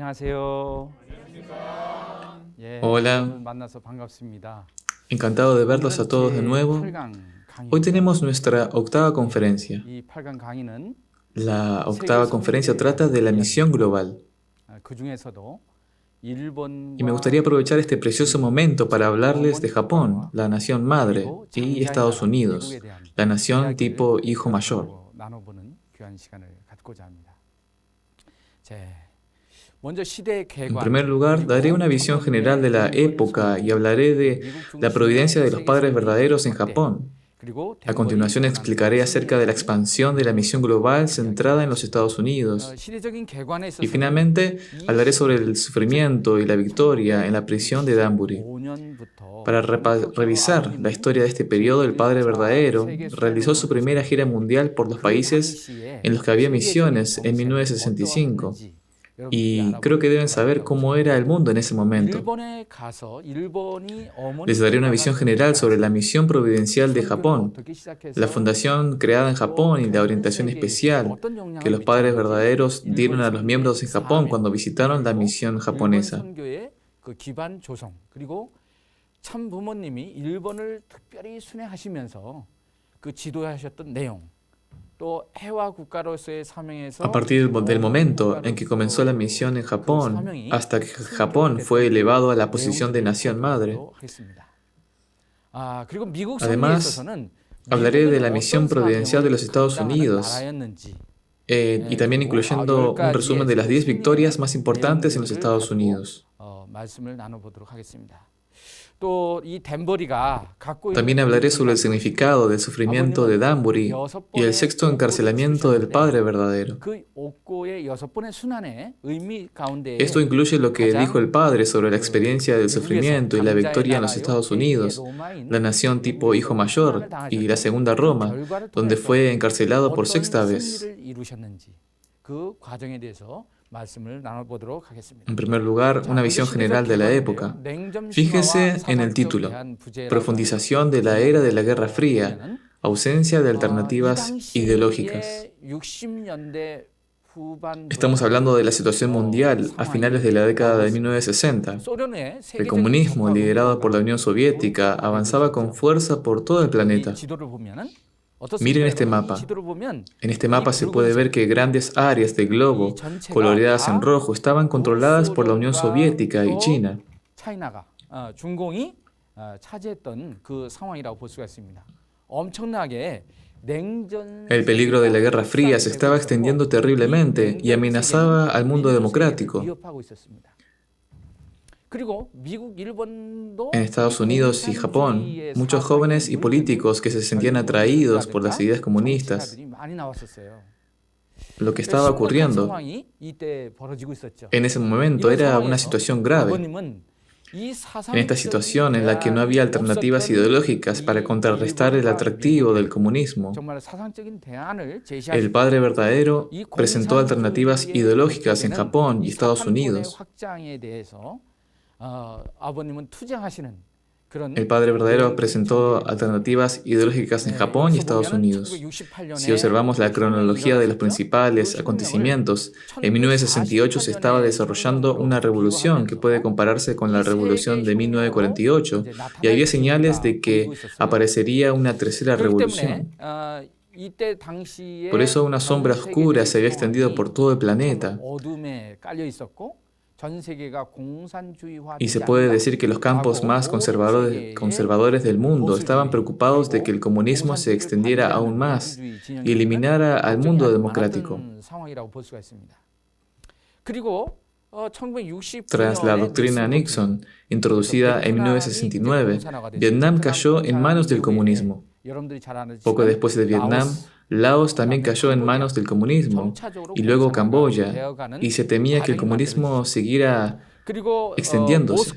안녕하세요. Hola, 만나서 반갑습니다. encantado de verlos a todos de nuevo. Hoy tenemos nuestra octava conferencia. 이 8강 강의는 La octava conferencia trata de la misión global. 그중에서도 Y me 일본과 gustaría aprovechar este precioso momento para hablarles de Japón, la nación madre, y Estados Unidos, la nación tipo hijo mayor. 나눠보는 귀한 시간을 갖고자 합니다. 먼저 시대의 En 개관, primer lugar, daré una visión general de la época y hablaré de la providencia de los padres verdaderos en Japón. A continuación explicaré acerca de la expansión de la misión global centrada en los Estados Unidos. 시대적인 개관에 Y 있어서 finalmente hablaré sobre el sufrimiento y la victoria en la prisión de Danbury. 5년부터 Para revisar la historia de este periodo, el Padre Verdadero realizó su primera gira mundial por los países en los que había misiones en 1965. Y creo que deben saber cómo era el mundo en ese momento. 일본에 가서 일본이 Les daré una visión general sobre la misión providencial de Japón, la fundación creada en Japón y la orientación especial que los padres verdaderos dieron a los miembros en Japón cuando visitaron la misión japonesa. 선교의 그 기반 조성 그리고 참 부모님이 일본을 특별히 순회하시면서 그 지도하셨던 내용 또 해와 국가로서의 사명에서 A partir del momento en que comenzó la misión en Japón, hasta que Japón fue elevado a la posición de nación madre. 그리고 미국 Además, 선교에 있어서는 hablaré de la misión providencial de los Estados Unidos, y también incluyendo un resumen de las 10 victorias más importantes en los Estados Unidos. 말씀을 나눠보도록 하겠습니다. 또이 덴버리가 갖고 También hablaré sobre el significado del sufrimiento de Danbury y el sexto encarcelamiento del Padre Verdadero. 그 옥고의 6번의 순환의 의미 가운데 Esto incluye lo que dijo el Padre sobre la experiencia del sufrimiento y la victoria en los Estados Unidos, la nación tipo hijo mayor y la segunda Roma, donde fue encarcelado por sexta vez. 그 과정에 대해서 말씀을 나눠보도록 하겠습니다. En primer lugar, una visión general de la época. Fíjese en el título, Profundización de la era de la Guerra Fría, ausencia de alternativas ideológicas. Estamos hablando de la situación mundial a finales de la década de 1960. El comunismo, liderado por la Unión Soviética, avanzaba con fuerza por todo el planeta. Miren este mapa. En este mapa se puede ver que grandes áreas del globo, coloreadas en rojo, estaban controladas por la Unión Soviética y China. 중공이 차지했던 그 상황이라고 볼 수가 있습니다. 엄청나게 El peligro de la Guerra Fría se estaba extendiendo terriblemente y amenazaba al mundo democrático. En Estados Unidos y Japón, muchos jóvenes y políticos que se sentían atraídos por las ideas comunistas. Lo que estaba ocurriendo en ese momento era una situación grave. En esta situación en la que no había alternativas ideológicas para contrarrestar el atractivo del comunismo, el Padre Verdadero presentó alternativas ideológicas en Japón y Estados Unidos. El Padre Verdadero presentó alternativas ideológicas en Japón y Estados Unidos. Si observamos la cronología de los principales acontecimientos, en 1968 se estaba desarrollando una revolución que puede compararse con la revolución de 1948, y había señales de que aparecería una tercera revolución. Por eso una sombra oscura se había extendido por todo el planeta. Y se puede decir que los campos más conservadores del mundo estaban preocupados de que el comunismo se extendiera aún más y eliminara al mundo democrático. Tras la doctrina Nixon, introducida en 1969, Vietnam cayó en manos del comunismo. Poco después de Vietnam, Laos también cayó en manos del comunismo, y luego Camboya, y se temía que el comunismo siguiera extendiéndose.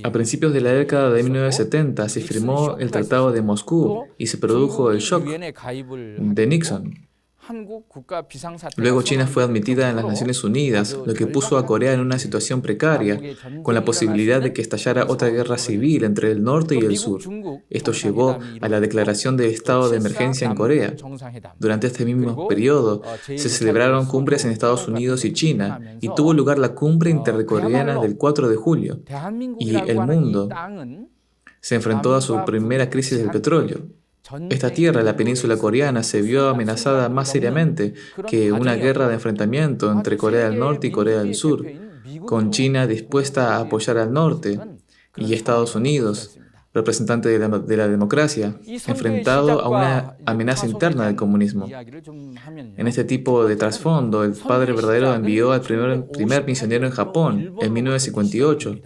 A principios de la década de 1970 se firmó el Tratado de Moscú y se produjo el shock de Nixon. Luego China fue admitida en las Naciones Unidas, lo que puso a Corea en una situación precaria, con la posibilidad de que estallara otra guerra civil entre el norte y el sur. Esto llevó a la declaración de estado de emergencia en Corea. Durante este mismo periodo, se celebraron cumbres en Estados Unidos y China, y tuvo lugar la cumbre intercoreana del 4 de julio, y el mundo se enfrentó a su primera crisis del petróleo. Esta tierra, la península coreana, se vio amenazada más seriamente que una guerra de enfrentamiento entre Corea del Norte y Corea del Sur, con China dispuesta a apoyar al norte y Estados Unidos, representante de la democracia, enfrentado a una amenaza interna del comunismo. En este tipo de trasfondo, el Padre Verdadero envió al primer misionero en Japón en 1958.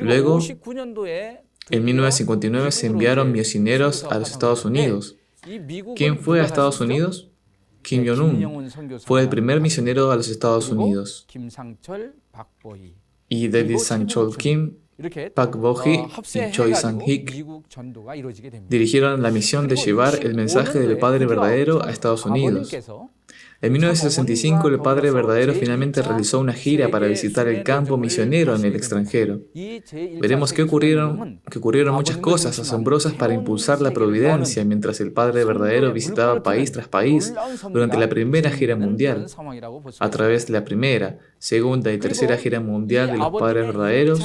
Luego, en 1959 se enviaron misioneros a los Estados Unidos. ¿Quién fue a Estados Unidos? Kim Jong-un fue el primer misionero a los Estados Unidos. Y David Sanchol Kim, Pak Bo-hee y Choi Sang-hik dirigieron la misión de llevar el mensaje del Padre Verdadero a Estados Unidos. En 1965, el Padre Verdadero finalmente realizó una gira para visitar el campo misionero en el extranjero. Veremos que ocurrieron muchas cosas asombrosas para impulsar la providencia mientras el Padre Verdadero visitaba país tras país durante la primera gira mundial. A través de la primera, segunda y tercera gira mundial de los Padres Verdaderos,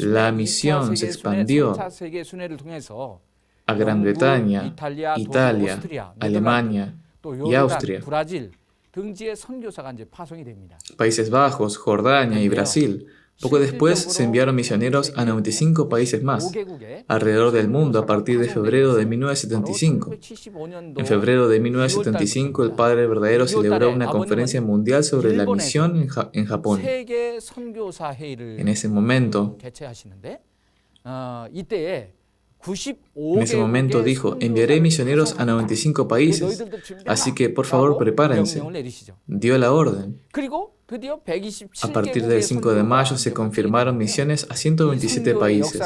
la misión se expandió a Gran Bretaña, Italia, Alemania y Austria, Países Bajos, Jordania y Brasil. Poco después se enviaron misioneros a 95 países más, alrededor del mundo a partir de febrero de 1975. En febrero de 1975, el Padre Verdadero celebró una conferencia mundial sobre la misión en Japón. En ese momento dijo, enviaré misioneros a 95 países, así que por favor prepárense. Dio la orden. A partir del 5 de mayo se confirmaron misiones a 127 países.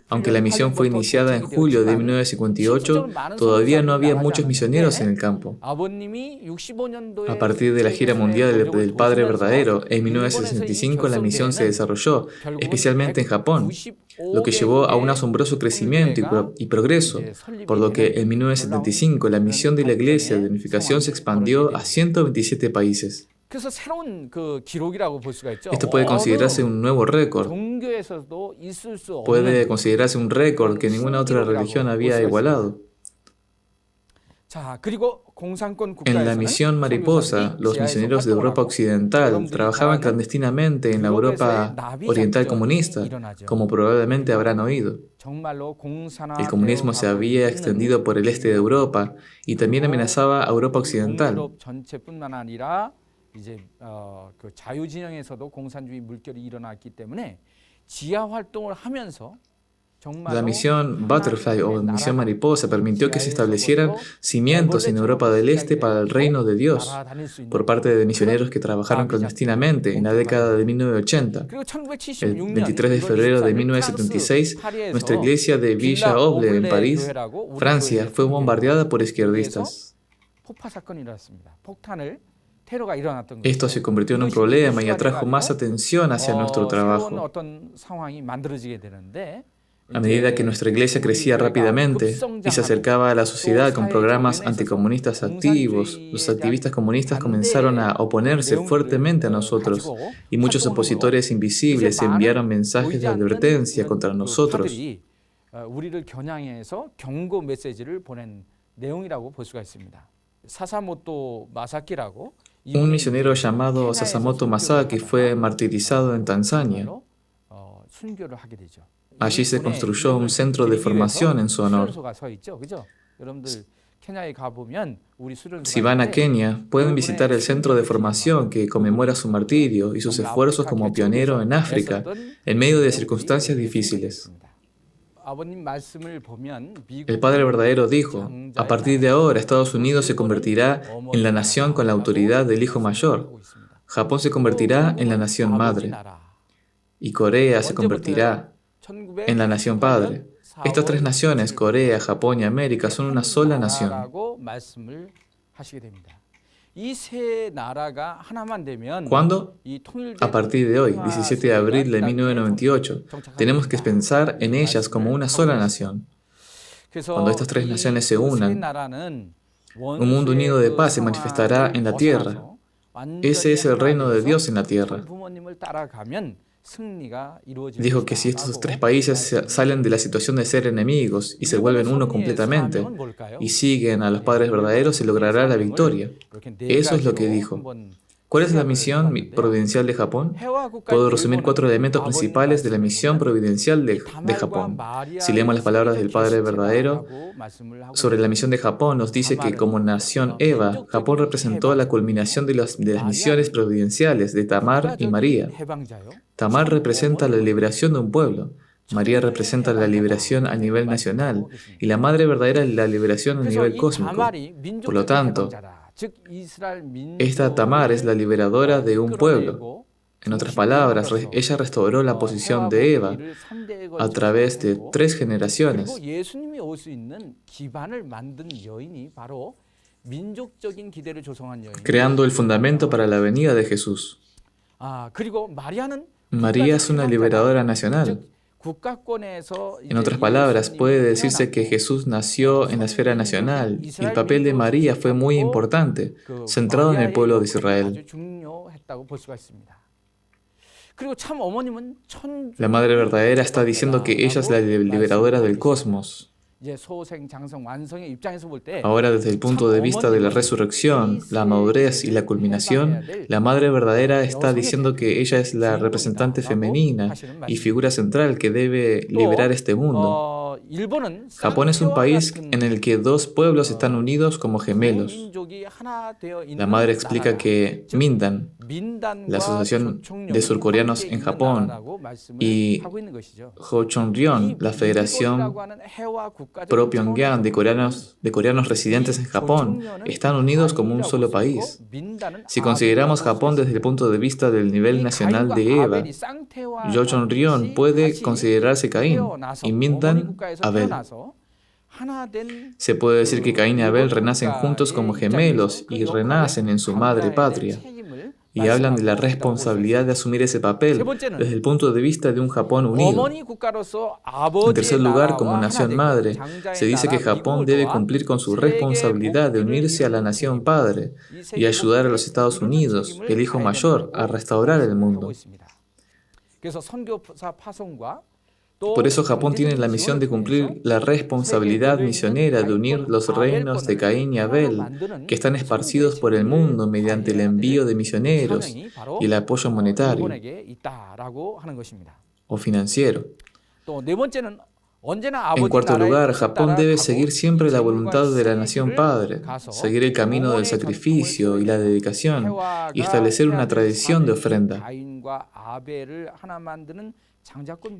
Aunque la misión fue iniciada en julio de 1958, todavía no había muchos misioneros en el campo. A partir de la gira mundial del Padre Verdadero, en 1965 la misión se desarrolló, especialmente en Japón, lo que llevó a un asombroso crecimiento y progreso, por lo que en 1975 la misión de la Iglesia de Unificación se expandió a 127 países. Esto puede considerarse un nuevo récord. Puede considerarse un récord que ninguna otra religión había igualado. En la misión Mariposa, los misioneros de Europa Occidental trabajaban clandestinamente en la Europa Oriental comunista, como probablemente habrán oído. El comunismo se había extendido por el este de Europa y también amenazaba a Europa Occidental. La misión Butterfly o misión Mariposa permitió que se establecieran cimientos en Europa del Este para el reino de Dios por parte de misioneros que trabajaron clandestinamente en la década de 1980. El 23 de febrero de 1976, nuestra iglesia de Villa Auble en París, Francia, fue bombardeada por izquierdistas. Esto se convirtió en un problema y atrajo más atención hacia nuestro trabajo. A medida que nuestra iglesia crecía rápidamente y se acercaba a la sociedad con programas anticomunistas activos, los activistas comunistas comenzaron a oponerse fuertemente a nosotros y muchos opositores invisibles enviaron mensajes de advertencia contra nosotros. Un misionero llamado Sasamoto Masaki fue martirizado en Tanzania. Allí se construyó un centro de formación en su honor. Si van a Kenia, pueden visitar el centro de formación que conmemora su martirio y sus esfuerzos como pionero en África, en medio de circunstancias difíciles. El Padre Verdadero dijo, a partir de ahora Estados Unidos se convertirá en la nación con la autoridad del Hijo Mayor. Japón se convertirá en la nación madre. Y Corea se convertirá en la nación padre. Estas tres naciones, Corea, Japón y América, son una sola nación. ¿Cuándo? A partir de hoy, 17 de abril de 1998, tenemos que pensar en ellas como una sola nación. Cuando estas tres naciones se unan, un mundo unido de paz se manifestará en la tierra. Ese es el reino de Dios en la tierra. Dijo que si estos tres países salen de la situación de ser enemigos y se vuelven uno completamente y siguen a los padres verdaderos, se logrará la victoria. Eso es lo que dijo. ¿Cuál es la misión providencial de Japón? Puedo resumir 4 elementos principales de la misión providencial de Japón. Si leemos las palabras del Padre verdadero sobre la misión de Japón, nos dice que como nación Eva, Japón representó la culminación de las misiones providenciales de Tamar y María. Tamar representa la liberación de un pueblo. María representa la liberación a nivel nacional y la Madre verdadera la liberación a nivel cósmico. Por lo tanto, esta Tamar es la liberadora de un pueblo. En otras palabras, ella restauró la posición de Eva a través de 3 generaciones. Creando el fundamento para la venida de Jesús. María es una liberadora nacional. En otras palabras, puede decirse que Jesús nació en la esfera nacional y el papel de María fue muy importante, centrado en el pueblo de Israel. La Madre verdadera está diciendo que ella es la liberadora del cosmos. Ahora, desde el punto de vista de la resurrección, la madurez y la culminación, la Madre verdadera está diciendo que ella es la representante femenina y figura central que debe liberar este mundo. Japón es un país en el que 2 pueblos están unidos como gemelos. La Madre explica que Mindan, la Asociación de Surcoreanos en Japón, y Jocheon-ryong, la Federación Pro Pyongyang de coreanos residentes en Japón, están unidos como un solo país. Si consideramos Japón desde el punto de vista del nivel nacional de Eva, Jocheon-ryong puede considerarse Caín y Mindan Abel. Se puede decir que Caín y Abel renacen juntos como gemelos y renacen en su madre patria. Y hablan de la responsabilidad de asumir ese papel desde el punto de vista de un Japón unido. En tercer lugar, como nación madre, se dice que Japón debe cumplir con su responsabilidad de unirse a la nación padre y ayudar a los Estados Unidos, el hijo mayor, a restaurar el mundo. Por eso Japón tiene la misión de cumplir la responsabilidad misionera de unir los reinos de Caín y Abel, que están esparcidos por el mundo mediante el envío de misioneros y el apoyo monetario o financiero. En cuarto lugar, Japón debe seguir siempre la voluntad de la nación padre, seguir el camino del sacrificio y la dedicación y establecer una tradición de ofrenda.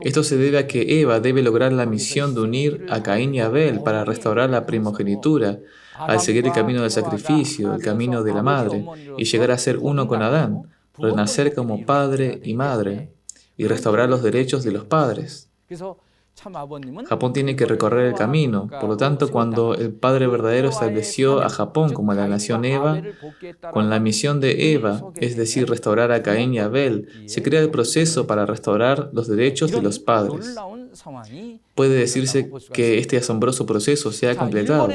Esto se debe a que Eva debe lograr la misión de unir a Caín y Abel para restaurar la primogenitura, al seguir el camino del sacrificio, el camino de la madre, y llegar a ser uno con Adán, renacer como padre y madre, y restaurar los derechos de los padres. Japón tiene que recorrer el camino. Por lo tanto, cuando el Padre verdadero estableció a Japón como la nación Eva, con la misión de Eva, es decir, restaurar a Caín y Abel, se crea el proceso para restaurar los derechos de los padres. Puede decirse que este asombroso proceso se ha completado.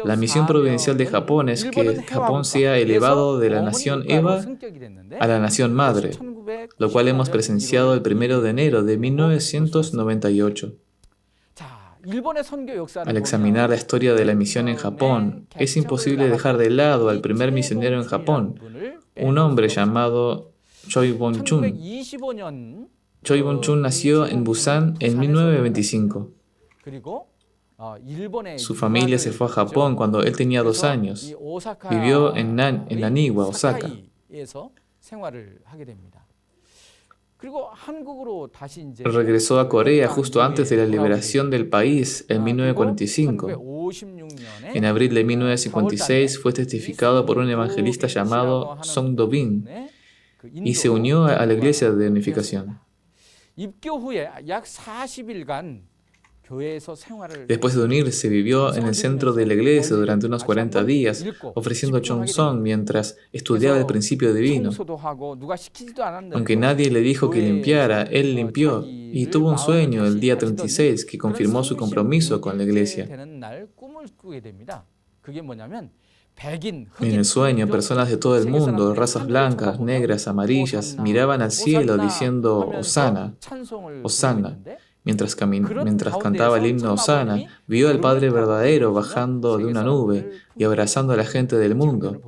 La misión providencial de Japón es que Japón sea elevado de la nación Eva a la nación madre, lo cual hemos presenciado el 1 de enero de 1998. Al examinar la historia de la misión en Japón, es imposible dejar de lado al primer misionero en Japón, un hombre llamado Choi Bon-chun. Choi Bon-chun nació en Busan en 1925. Su familia se fue a Japón cuando él tenía 2 años. Vivió en Naniwa, Osaka. Regresó a Corea justo antes de la liberación del país en 1945. En abril de 1956 fue testificado por un evangelista llamado Song Do-bin y se unió a la Iglesia de Unificación. Después de unirse, vivió en el centro de la iglesia durante unos 40 días, ofreciendo chonsong mientras estudiaba el principio divino. Aunque nadie le dijo que limpiara, él limpió y tuvo un sueño el día 36 que confirmó su compromiso con la iglesia. En el sueño, personas de todo el mundo, razas blancas, negras, amarillas, miraban al cielo diciendo Hosana, Hosana. Mientras cantaba el himno Hosana, vio al Padre verdadero bajando de una nube y abrazando a la gente del mundo.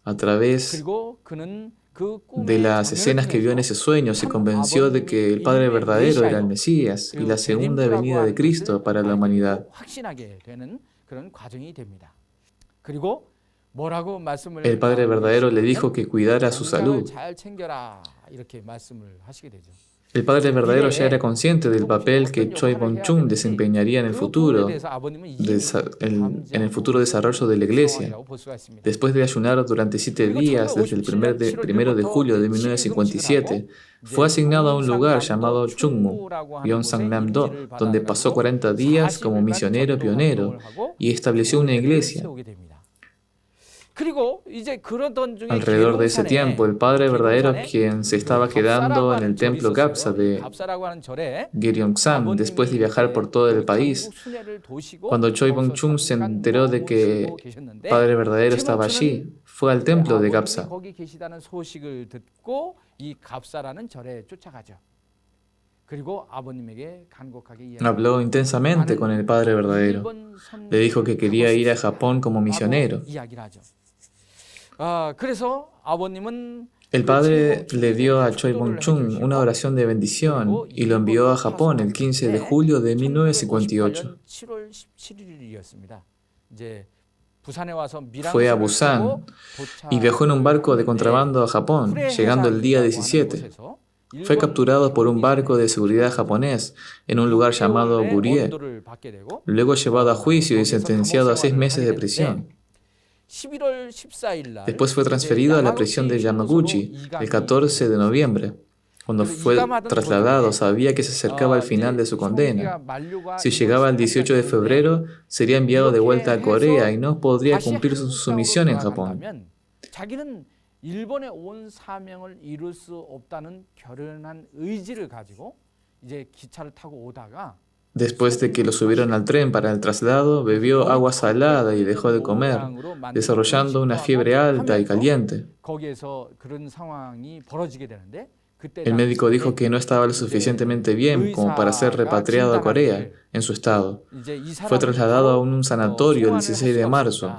A través de las escenas que vio en ese sueño, se convenció de que el Padre verdadero era el Mesías y la segunda venida de Cristo para la humanidad. El Padre verdadero le dijo que cuidara su salud. El Padre verdadero ya era consciente del papel que Choi Bong-chung desempeñaría en el futuro desarrollo de la iglesia. Después de ayunar durante 7 días, desde el 1 de julio de 1957, fue asignado a un lugar llamado Chungmu, Yongsan-nam-do, donde pasó 40 días como misionero pionero y estableció una iglesia. Alrededor de ese tiempo, el Padre verdadero, quien se estaba quedando en el templo Gapsa de Gyeongsan después de viajar por todo el país, cuando Choi Bong-chung se enteró de que el Padre verdadero estaba allí, fue al templo de Gapsa. Habló intensamente con el Padre verdadero. Le dijo que quería ir a Japón como misionero. El padre le dio a Choi Bong-chung una oración de bendición y lo envió a Japón el 15 de julio de 1958. Fue a Busan y viajó en un barco de contrabando a Japón, llegando el día 17. Fue capturado por un barco de seguridad japonés en un lugar llamado Gurie, luego llevado a juicio y sentenciado a 6 meses de prisión. Después fue transferido a la prisión de Yamaguchi el 14 de noviembre. Cuando fue trasladado, sabía que se acercaba al final de su condena. Si llegaba el 18 de febrero, sería enviado de vuelta a Corea y no podría cumplir su misión en Japón. Después de que lo subieron al tren para el traslado, bebió agua salada y dejó de comer, desarrollando una fiebre alta y caliente. El médico dijo que no estaba lo suficientemente bien como para ser repatriado a Corea en su estado. Fue trasladado a un sanatorio el 16 de marzo.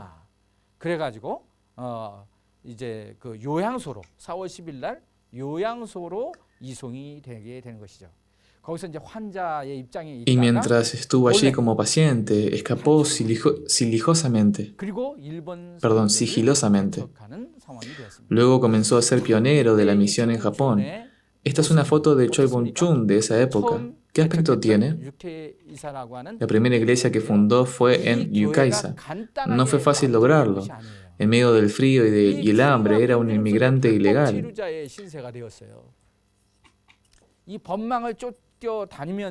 Y mientras estuvo allí como paciente, escapó sigilosamente. Luego comenzó a ser pionero de la misión en Japón. Esta es una foto de Choi Bong-chung de esa época. ¿Qué aspecto tiene? La primera iglesia que fundó fue en Yukaisa. No fue fácil lograrlo. En medio del frío y el hambre, era un inmigrante ilegal.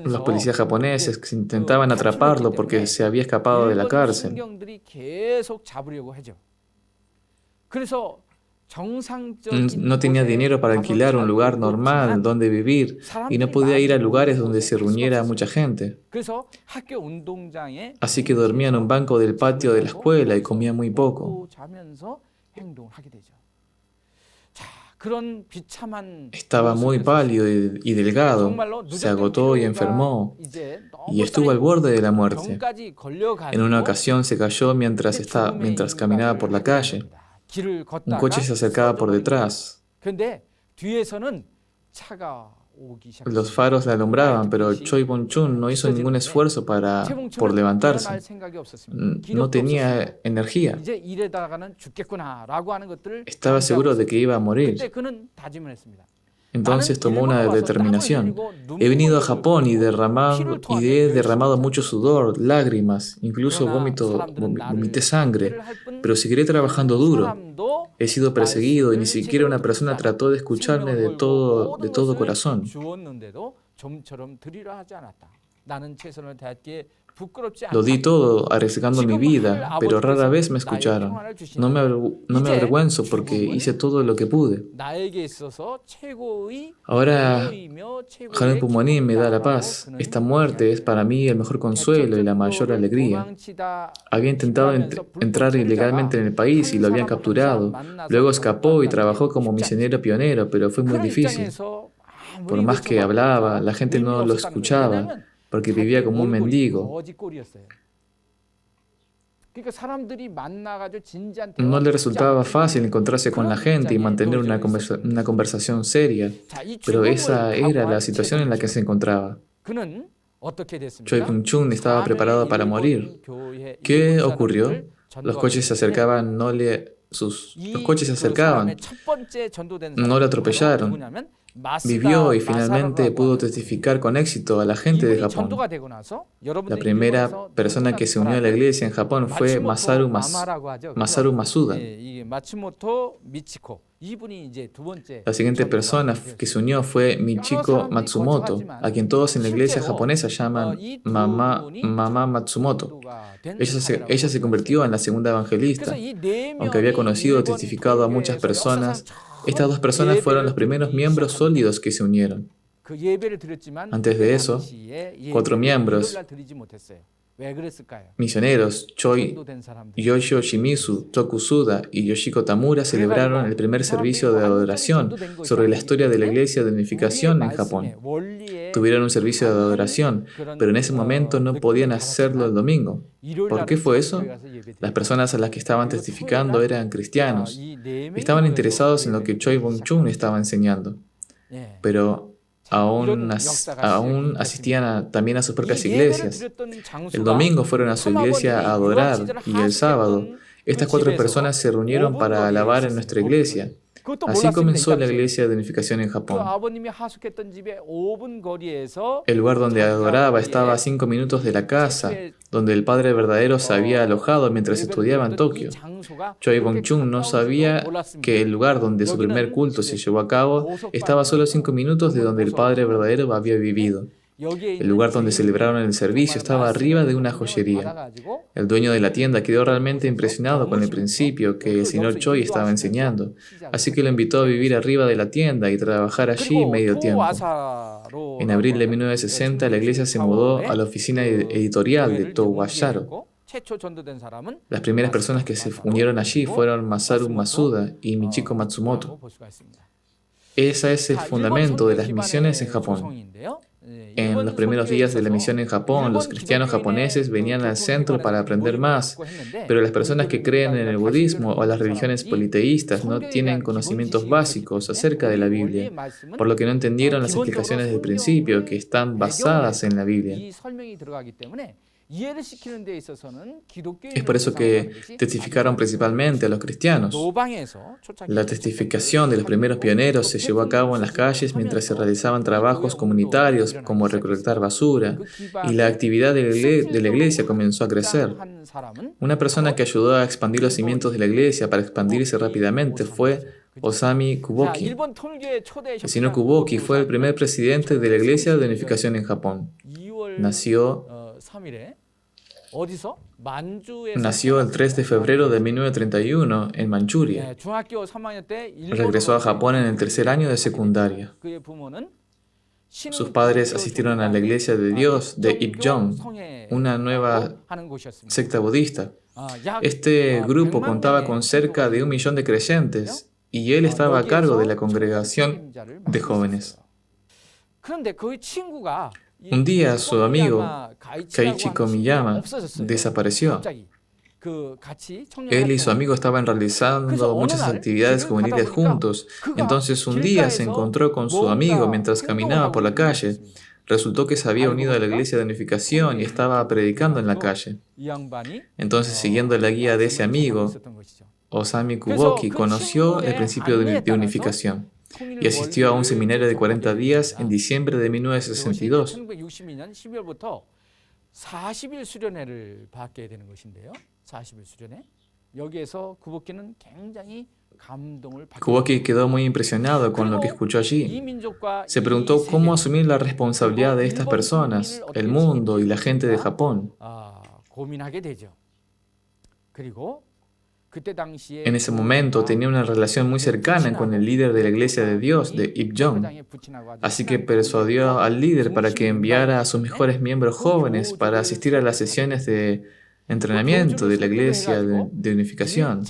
Los policías japoneses intentaban atraparlo porque se había escapado de la cárcel. No tenía dinero para alquilar un lugar normal donde vivir y no podía ir a lugares donde se reuniera mucha gente. Así que dormía en un banco del patio de la escuela y comía muy poco. Estaba muy pálido y delgado, se agotó y enfermó, y estuvo al borde de la muerte. En una ocasión se cayó mientras caminaba por la calle. Un coche se acercaba por detrás. Los faros le alumbraban, pero Choi Bong-chung no hizo ningún esfuerzo por levantarse. No tenía energía. Estaba seguro de que iba a morir. Entonces tomó una determinación. He venido a Japón y he derramado mucho sudor, lágrimas, incluso vomité sangre, pero seguiré trabajando duro. He sido perseguido y ni siquiera una persona trató de escucharme de todo corazón. Lo di todo arriesgando mi vida, pero rara vez me escucharon. No me avergüenzo porque hice todo lo que pude. Ahora, Hanun Pumonim me da la paz. Esta muerte es para mí el mejor consuelo y la mayor alegría. Había intentado entrar ilegalmente en el país y lo habían capturado. Luego escapó y trabajó como misionero pionero, pero fue muy difícil. Por más que hablaba, la gente no lo escuchaba porque vivía como un mendigo. No le resultaba fácil encontrarse con la gente y mantener una conversación seria, pero esa era la situación en la que se encontraba. Choi Pung-chung estaba preparado para morir. ¿Qué ocurrió? Los coches se acercaban, los coches se acercaban, no le atropellaron. Vivió y finalmente pudo testificar con éxito a la gente de Japón. La primera persona que se unió a la iglesia en Japón fue Masaru Masuda. La siguiente persona que se unió fue Michiko Matsumoto, a quien todos en la iglesia japonesa llaman Mama Matsumoto. Ella se convirtió en la segunda evangelista. Aunque había conocido o testificado a muchas personas, estas dos personas fueron los primeros miembros sólidos que se unieron. Antes de eso, 4 miembros misioneros, Yoshio Shimizu, Toku Suda y Yoshiko Tamura, celebraron el primer servicio de adoración sobre la historia de la Iglesia de Unificación en Japón. Tuvieron un servicio de adoración, pero en ese momento no podían hacerlo el domingo. ¿Por qué fue eso? Las personas a las que estaban testificando eran cristianos. Estaban interesados en lo que Choi Pung-chung estaba enseñando, pero aún asistían también a sus propias iglesias. El domingo fueron a su iglesia a adorar y el sábado estas 4 personas se reunieron para alabar en nuestra iglesia. Así comenzó la Iglesia de Unificación en Japón. El lugar donde adoraba estaba a 5 minutos de la casa, donde el Padre verdadero se había alojado mientras estudiaba en Tokio. Choi Pung-chung no sabía que el lugar donde su primer culto se llevó a cabo estaba a solo 5 minutos de donde el Padre verdadero había vivido. El lugar donde celebraron el servicio estaba arriba de una joyería. El dueño de la tienda quedó realmente impresionado con el principio que el señor Choi estaba enseñando, así que lo invitó a vivir arriba de la tienda y trabajar allí medio tiempo. En abril de 1960, la iglesia se mudó a la oficina editorial de Towasharo. Las primeras personas que se unieron allí fueron Masaru Masuda y Michiko Matsumoto. Ese es el fundamento de las misiones en Japón. En los primeros días de la misión en Japón, los cristianos japoneses venían al centro para aprender más, pero las personas que creen en el budismo o las religiones politeístas no tienen conocimientos básicos acerca de la Biblia, por lo que no entendieron las explicaciones del principio que están basadas en la Biblia. Es por eso que testificaron principalmente a los cristianos. La testificación de los primeros pioneros se llevó a cabo en las calles mientras se realizaban trabajos comunitarios como recolectar basura, y la actividad de la iglesia comenzó a crecer. Una persona que ayudó a expandir los cimientos de la iglesia para expandirse rápidamente fue Osami Kuboki. El señor Kuboki fue el primer presidente de la Iglesia de Unificación en Japón. Nació el 3 de febrero de 1931 en Manchuria. Regresó a Japón en el 3er año de secundaria. Sus padres asistieron a la Iglesia de Dios de Ipjong, una nueva secta budista. Este grupo contaba con cerca de 1 millón de creyentes y él estaba a cargo de la congregación de jóvenes. Un día su amigo Keiichi Komiyama desapareció. Él y su amigo estaban realizando muchas actividades juveniles juntos. Entonces un día se encontró con su amigo mientras caminaba por la calle. Resultó que se había unido a la Iglesia de Unificación y estaba predicando en la calle. Entonces, siguiendo la guía de ese amigo, Osami Kuboki conoció el principio de unificación y asistió a un seminario de 40 días en diciembre de 1962. 여기에서 구복기는 굉장히 감동을 받게 Kuboki quedó muy impresionado con lo que escuchó allí. 이 민족과 Se 이 preguntó cómo 세계는 asumir la responsabilidad de estas personas, el mundo y la gente de Japón. 고민하게 되죠. 그리고 그때 당시에 En ese momento tenía una relación muy cercana con el líder de la Iglesia de Dios, de Ibjong. Así que persuadió al líder para que enviara a sus mejores miembros jóvenes para asistir a las sesiones de entrenamiento de la Iglesia de Unificación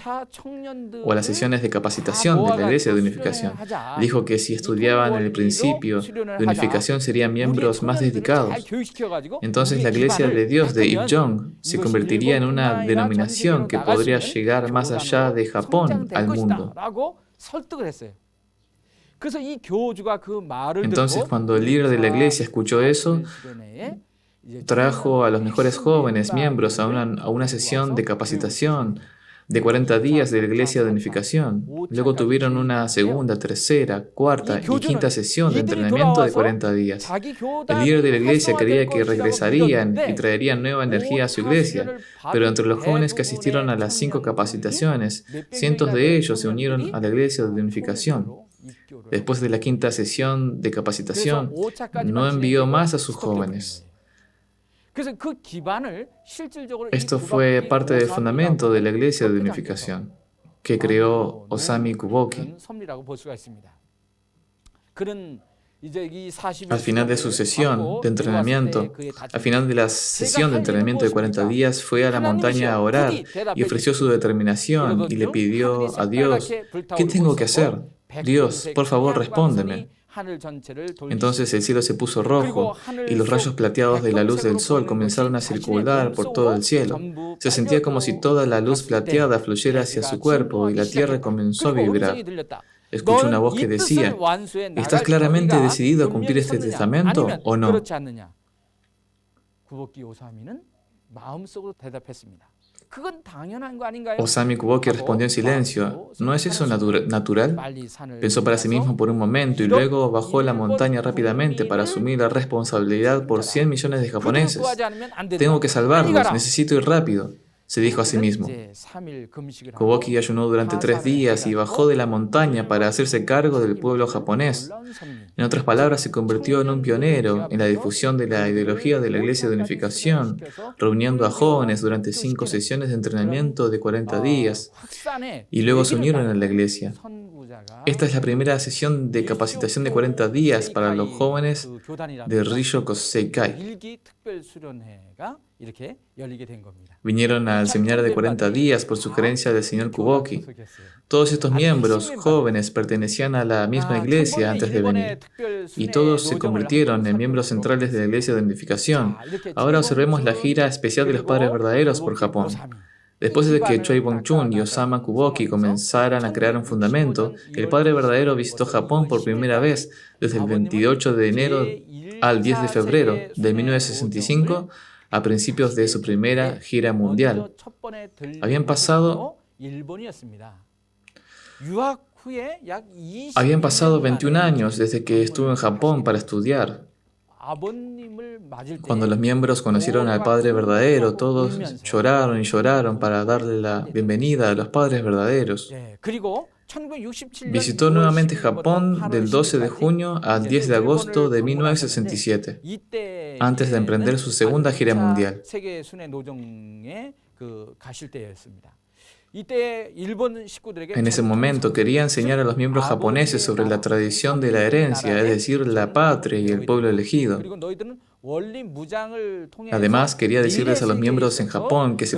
o a las sesiones de capacitación de la Iglesia de Unificación. Dijo que si estudiaban el principio de unificación serían miembros más dedicados. Entonces la Iglesia de Dios de Ibjong se convertiría en una denominación que podría llegar más allá de Japón al mundo. Entonces cuando el líder de la iglesia escuchó eso, trajo a los mejores jóvenes miembros a una sesión de capacitación de 40 días de la Iglesia de Unificación. Luego tuvieron una segunda, tercera, cuarta y quinta sesión de entrenamiento de 40 días. El líder de la iglesia creía que regresarían y traerían nueva energía a su iglesia, pero entre los jóvenes que asistieron a las 5 capacitaciones, cientos de ellos se unieron a la Iglesia de Unificación. Después de la quinta sesión de capacitación, no envió más a sus jóvenes. Esto fue parte del fundamento de la Iglesia de Unificación que creó Osami Kuboki. Al final de su sesión de entrenamiento, al final de la sesión de entrenamiento de 40 días, fue a la montaña a orar y ofreció su determinación y le pidió a Dios, ¿qué tengo que hacer? Dios, por favor, respóndeme. Entonces el cielo se puso rojo y los rayos plateados de la luz del sol comenzaron a circular por todo el cielo. Se sentía como si toda la luz plateada fluyera hacia su cuerpo y la tierra comenzó a vibrar. Escuchó una voz que decía, ¿estás claramente decidido a cumplir este testamento o no? Osami Kuboki respondió en silencio, ¿no es eso natural? Pensó para sí mismo por un momento y luego bajó la montaña rápidamente para asumir la responsabilidad por 100 millones de japoneses. Tengo que salvarlos, necesito ir rápido, se dijo a sí mismo. Kuboki ayunó durante 3 días y bajó de la montaña para hacerse cargo del pueblo japonés. En otras palabras, se convirtió en un pionero en la difusión de la ideología de la Iglesia de Unificación, reuniendo a jóvenes durante 5 sesiones de entrenamiento de 40 días, y luego se unieron a la Iglesia. Esta es la primera sesión de capacitación de 40 días para los jóvenes de Risshoku Seikai. Vinieron al seminario de 40 días por sugerencia del señor Kuboki. Todos estos miembros jóvenes pertenecían a la misma iglesia antes de venir, y todos se convirtieron en miembros centrales de la Iglesia de Unificación. Ahora observemos la gira especial de los Padres Verdaderos por Japón. Después de que Choi Bong-chun y Osama Kuboki comenzaran a crear un fundamento, el Padre Verdadero visitó Japón por primera vez desde el 28 de enero al 10 de febrero de 1965 a principios de su primera gira mundial. Habían pasado 21 años desde que estuvo en Japón para estudiar. Cuando los miembros conocieron al Padre Verdadero, todos lloraron y lloraron para darle la bienvenida a los Padres Verdaderos. Visitó nuevamente Japón del 12 de junio al 10 de agosto de 1967, antes de emprender su segunda gira mundial. En ese momento quería enseñar a los miembros japoneses sobre la tradición de la herencia, es decir, la patria y el pueblo elegido. Además, quería decirles a los miembros en Japón que se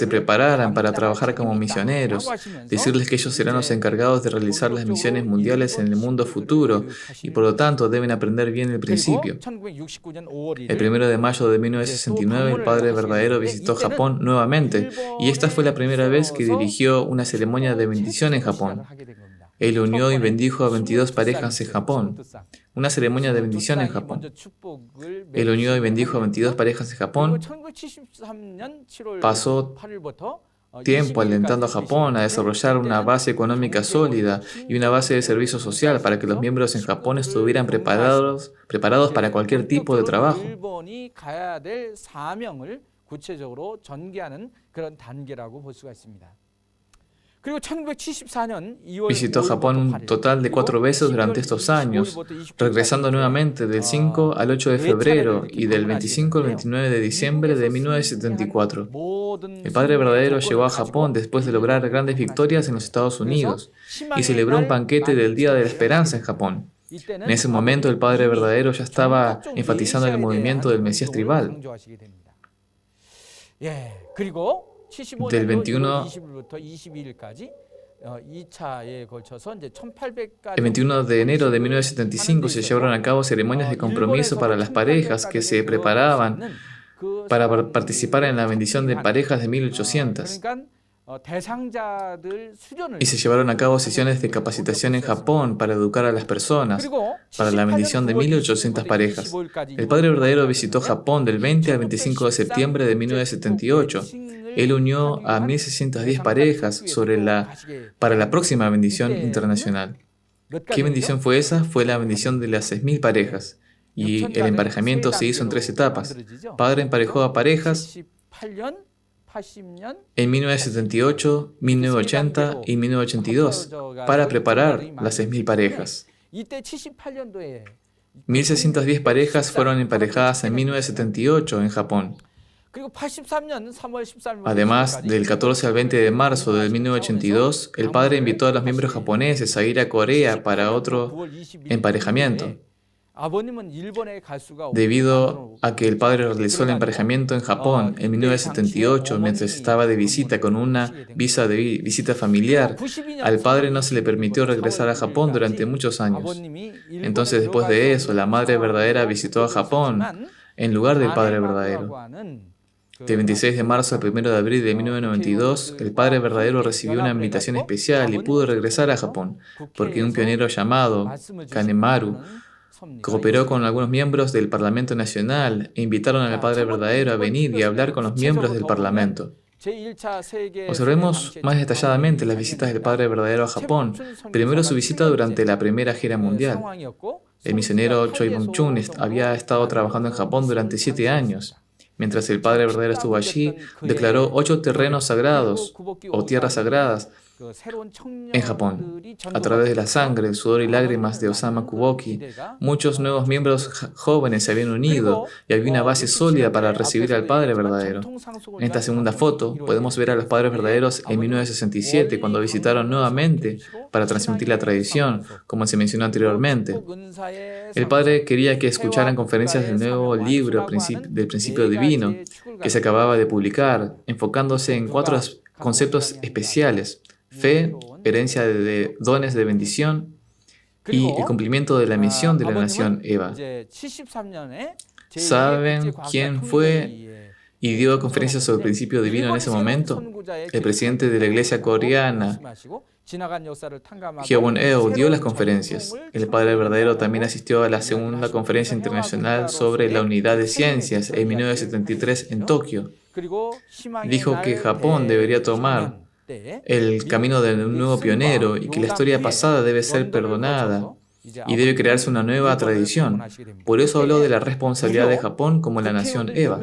prepararan para trabajar como misioneros, decirles que ellos serán los encargados de realizar las misiones mundiales en el mundo futuro y por lo tanto deben aprender bien el principio. El 1 de mayo de 1969 el Padre Verdadero visitó Japón nuevamente y esta fue la primera vez que dirigió una ceremonia de bendición en Japón. Él unió y bendijo a 22 parejas en Japón. Una ceremonia de bendición en Japón. Él unió y bendijo a 22 parejas en Japón. Pasó tiempo alentando a Japón a desarrollar una base económica sólida y una base de servicio social para que los miembros en Japón estuvieran preparados para cualquier tipo de trabajo. 구체적으로 전개하는 그런 단계라고 볼 수가 있습니다. 그리고 1974년 2월 Visitó Japón un total de 4 veces durante estos años, regresando nuevamente del 5 al 8 de febrero y del 25 al 29 de diciembre de 1974. El Padre Verdadero llegó a Japón después de lograr grandes victorias en los Estados Unidos y celebró un banquete del Día de la Esperanza en Japón. En ese momento el Padre Verdadero ya estaba enfatizando el movimiento del Mesías tribal. Del 21 El 21 de enero de 1975 se llevaron a cabo ceremonias de compromiso para las parejas que se preparaban para participar en la bendición de parejas de 1800. Y se llevaron a cabo sesiones de capacitación en Japón para educar a las personas, para la bendición de 1800 parejas. El Padre Verdadero visitó Japón del 20 al 25 de septiembre de 1978. Él unió a 1610 parejas para la próxima bendición internacional. ¿Qué bendición fue esa? Fue la bendición de las 6000 parejas. Y el emparejamiento se hizo en 3 etapas. Padre emparejó a parejas en 1978, 1980 y 1982 para preparar las 6000 parejas. 1610 parejas fueron emparejadas en 1978 en Japón. Además, del 14 al 20 de marzo de 1982, el padre invitó a los miembros japoneses a ir a Corea para otro emparejamiento. Debido a que el padre realizó el emparejamiento en Japón en 1978 mientras estaba de visita con una visa de visita familiar, al padre no se le permitió regresar a Japón durante muchos años. Entonces, después de eso, la Madre Verdadera visitó a Japón en lugar del Padre Verdadero. Del 26 de marzo al 1 de abril de 1992, el Padre Verdadero recibió una invitación especial y pudo regresar a Japón, porque un pionero llamado Kanemaru cooperó con algunos miembros del Parlamento Nacional e invitaron al Padre Verdadero a venir y hablar con los miembros del Parlamento. Observemos más detalladamente las visitas del Padre Verdadero a Japón. Primero su visita durante la Primera Gira Mundial. El misionero Choi Bong-chun había estado trabajando en Japón durante 7 años. Mientras el Padre Verdadero estuvo allí, declaró 8 terrenos sagrados o tierras sagradas en Japón. A través de la sangre, el sudor y lágrimas de Osama Kuboki, muchos nuevos miembros jóvenes se habían unido y había una base sólida para recibir al Padre Verdadero. En esta segunda foto podemos ver a los Padres Verdaderos en 1967 cuando visitaron nuevamente para transmitir la tradición, como se mencionó anteriormente. El Padre quería que escucharan conferencias del nuevo libro del Principio Divino que se acababa de publicar, enfocándose en 4 conceptos especiales: fe, herencia de dones de bendición y el cumplimiento de la misión de la nación Eva. ¿Saben quién fue y dio conferencias sobre el principio divino en ese momento? El presidente de la iglesia coreana, Hyewon-eo, dio las conferencias. El Padre Verdadero también asistió a la segunda conferencia internacional sobre la unidad de ciencias en 1973 en Tokio. Dijo que Japón debería tomar el camino de un nuevo pionero y que la historia pasada debe ser perdonada y debe crearse una nueva tradición. Por eso habló de la responsabilidad de Japón como la nación Eva.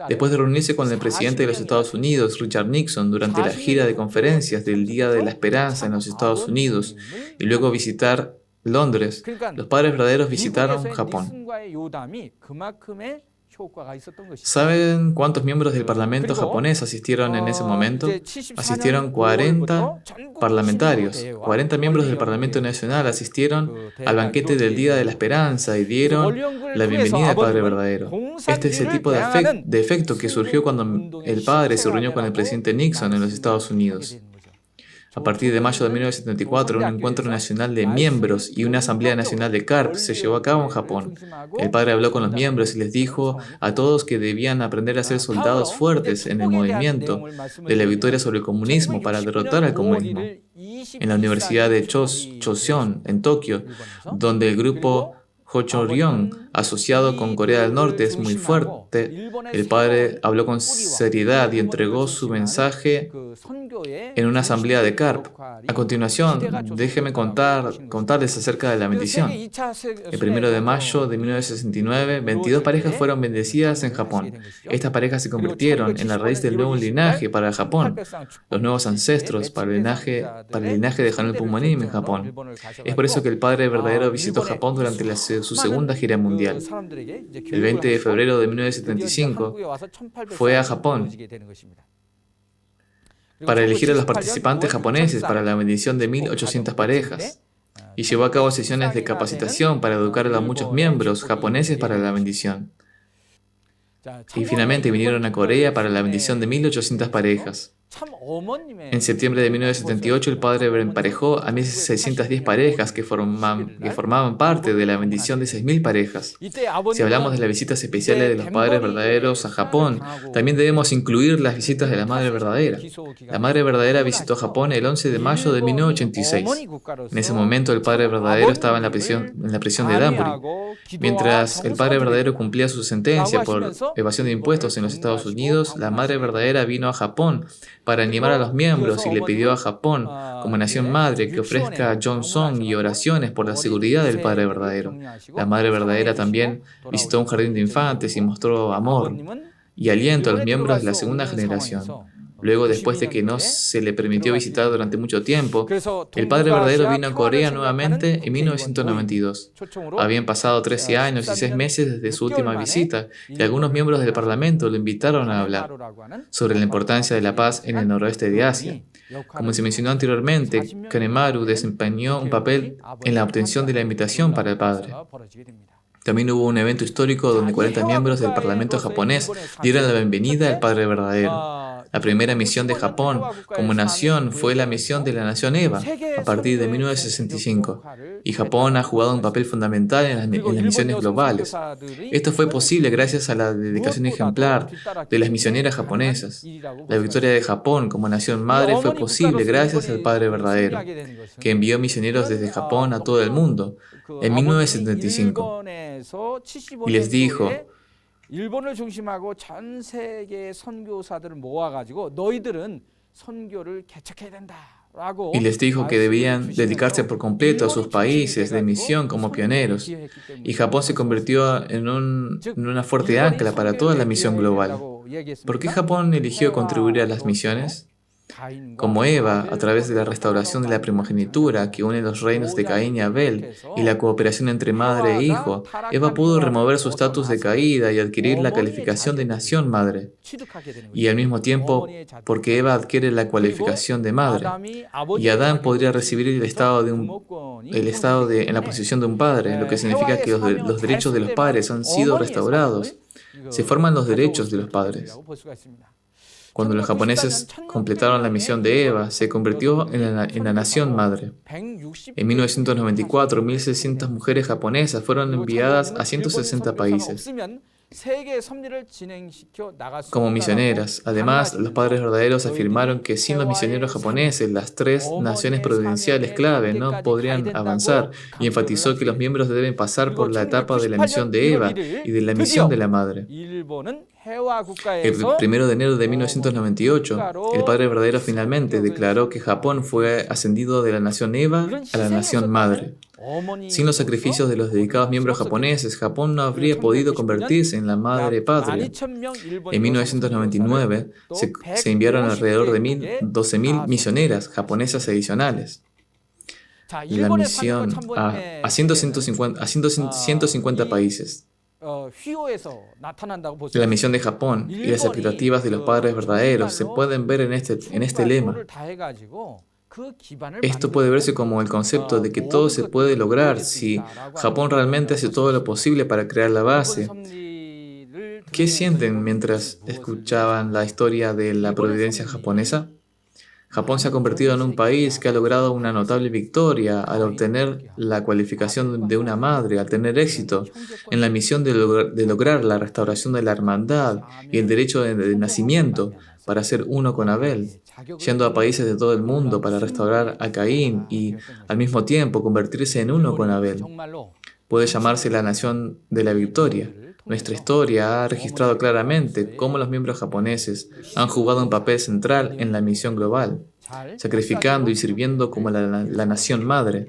Después de reunirse con el presidente de los Estados Unidos, Richard Nixon, durante la gira de conferencias del Día de la Esperanza en los Estados Unidos y luego visitar Londres, los Padres Verdaderos visitaron Japón. ¿Saben cuántos miembros del Parlamento japonés asistieron en ese momento? Asistieron 40 parlamentarios. 40 miembros del Parlamento Nacional asistieron al banquete del Día de la Esperanza y dieron la bienvenida al Padre Verdadero. Este es el tipo de efecto que surgió cuando el Padre se reunió con el presidente Nixon en los Estados Unidos. A partir de mayo de 1974, un encuentro nacional de miembros y una asamblea nacional de CARP se llevó a cabo en Japón. El padre habló con los miembros y les dijo a todos que debían aprender a ser soldados fuertes en el movimiento de la victoria sobre el comunismo para derrotar al comunismo. En la Universidad de Choseon, en Tokio, donde el grupo Hochoryon, asociado con Corea del Norte, es muy fuerte, el padre habló con seriedad y entregó su mensaje en una asamblea de CARP. A continuación, déjenme contarles acerca de la bendición. El 1 de mayo de 1969, 22 parejas fueron bendecidas en Japón. Estas parejas se convirtieron en la raíz del nuevo linaje para Japón, los nuevos ancestros para el linaje de Hanul Pumonim en Japón. Es por eso que el Padre verdadero visitó Japón durante su segunda gira mundial. El 20 de febrero de 1975 fue a Japón para elegir a los participantes japoneses para la bendición de 1.800 parejas y llevó a cabo sesiones de capacitación para educar a muchos miembros japoneses para la bendición. Y finalmente vinieron a Corea para la bendición de 1.800 parejas. En septiembre de 1978, el Padre emparejó a 1.610 parejas que formaban parte de la bendición de 6.000 parejas. Si hablamos de las visitas especiales de los Padres verdaderos a Japón, también debemos incluir las visitas de la Madre verdadera. La Madre verdadera visitó Japón el 11 de mayo de 1986. En ese momento, el Padre verdadero estaba en la prisión de Danbury. Mientras el Padre verdadero cumplía su sentencia por evasión de impuestos en los Estados Unidos, la Madre verdadera vino a Japón para animar a los miembros y le pidió a Japón, como nación madre, que ofrezca Johnson y oraciones por la seguridad del Padre verdadero. La Madre verdadera también visitó un jardín de infantes y mostró amor y aliento a los miembros de la segunda generación. Luego, después de que no se le permitió visitar durante mucho tiempo, el Padre verdadero vino a Corea nuevamente en 1992. Habían pasado 13 años y 6 meses desde su última visita y algunos miembros del Parlamento lo invitaron a hablar sobre la importancia de la paz en el noroeste de Asia. Como se mencionó anteriormente, Kanemaru desempeñó un papel en la obtención de la invitación para el Padre. También hubo un evento histórico donde 40 miembros del Parlamento japonés dieron la bienvenida al Padre verdadero. La primera misión de Japón como nación fue la misión de la nación Eva a partir de 1965, y Japón ha jugado un papel fundamental en las misiones globales. Esto fue posible gracias a la dedicación ejemplar de las misioneras japonesas. La victoria de Japón como nación madre fue posible gracias al Padre verdadero, que envió misioneros desde Japón a todo el mundo en 1975 y les dijo: 일본을 중심하고 전 세계 선교사들을 모아가지고 너희들은 선교를 개척해야 된다. Y les dijo que debían dedicarse por completo a sus países de misión como pioneros. Y Japón se convirtió en una fuerte ancla para toda la misión global. ¿Por qué Japón eligió contribuir a las misiones? Como Eva, a través de la restauración de la primogenitura que une los reinos de Caín y Abel y la cooperación entre madre e hijo, Eva pudo remover su estatus de caída y adquirir la calificación de nación madre. Y al mismo tiempo, porque Eva adquiere la cualificación de madre, y Adán podría recibir el estado en la posición de un padre, lo que significa que los derechos de los padres han sido restaurados. Se forman los derechos de los padres. Cuando los japoneses completaron la misión de Eva, se convirtió en la nación madre. En 1994, 1.600 mujeres japonesas fueron enviadas a 160 países como misioneras. Además, los padres verdaderos afirmaron que sin los misioneros japoneses, las 3 naciones provinciales clave no podrían avanzar, y enfatizó que los miembros deben pasar por la etapa de la misión de Eva y de la misión de la madre. El 1 de enero de 1998, el Padre verdadero finalmente declaró que Japón fue ascendido de la nación Eva a la nación madre. Sin los sacrificios de los dedicados miembros japoneses, Japón no habría podido convertirse en la madre patria. En 1999, se enviaron alrededor de 12.000 misioneras japonesas adicionales. La misión a 150 países. La misión de Japón y las expectativas de los padres verdaderos se pueden ver en este lema. Esto puede verse como el concepto de que todo se puede lograr si Japón realmente hace todo lo posible para crear la base. ¿Qué sienten mientras escuchaban la historia de la providencia japonesa? Japón se ha convertido en un país que ha logrado una notable victoria al obtener la cualificación de una madre, al tener éxito en la misión de lograr la restauración de la hermandad y el derecho de nacimiento para ser uno con Abel, yendo a países de todo el mundo para restaurar a Caín y, al mismo tiempo, convertirse en uno con Abel. Puede llamarse la nación de la victoria. Nuestra historia ha registrado claramente cómo los miembros japoneses han jugado un papel central en la misión global, sacrificando y sirviendo como la nación madre.